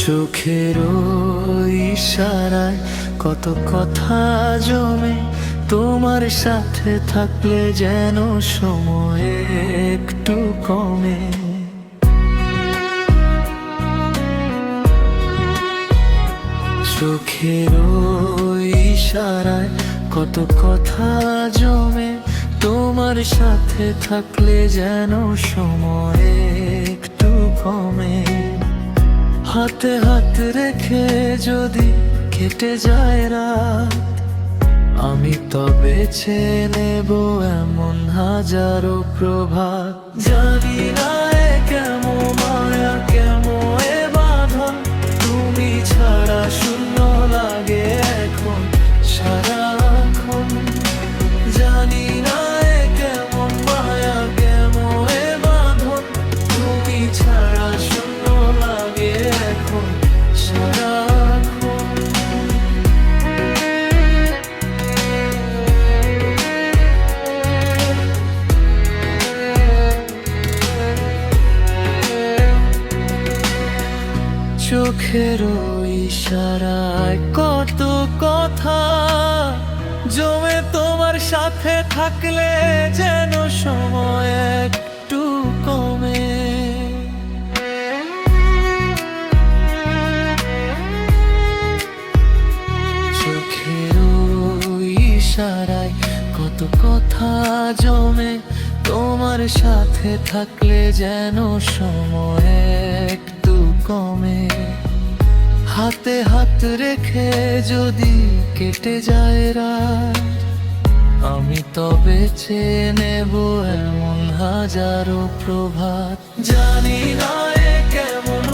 চোখের ইশারায় কত কথা জমে, তোমার সাথে থাকলে যেন সময় একটু কমে। চোখের ইশারায় কত কথা জমে, তোমার সাথে থাকলে যেন সময় একটু কমে। হাতে হাত রেখে যদি কেটে যায় রাত, আমি তবে চেয়ে নেব এমন হাজারো প্রভাত। জানি না এ কেমন মায়া, কেমন এ বাঁধন, তুমি ছাড়া শূন্য লাগে এখন সারাক্ষণ। জানি না এ কেমন মায়া, কেমন এ বাঁধন, তুমি ছাড়া শূন্য লাগে এখন সারাক্ষণ। চোখের ইশারায় কত কথা জমে, তোমার সাথে থাকলে যেন সময় একটু কমে। চোখের ইশারায় কত কথা জমে, তোমার সাথে থাকলে যেন সময় একটু কমে। হাতে হাত রেখে যদি কেটে যায় রাত, আমি তবে চেয়ে নেব এমন হাজারো প্রভাত। জানি না এ কেমন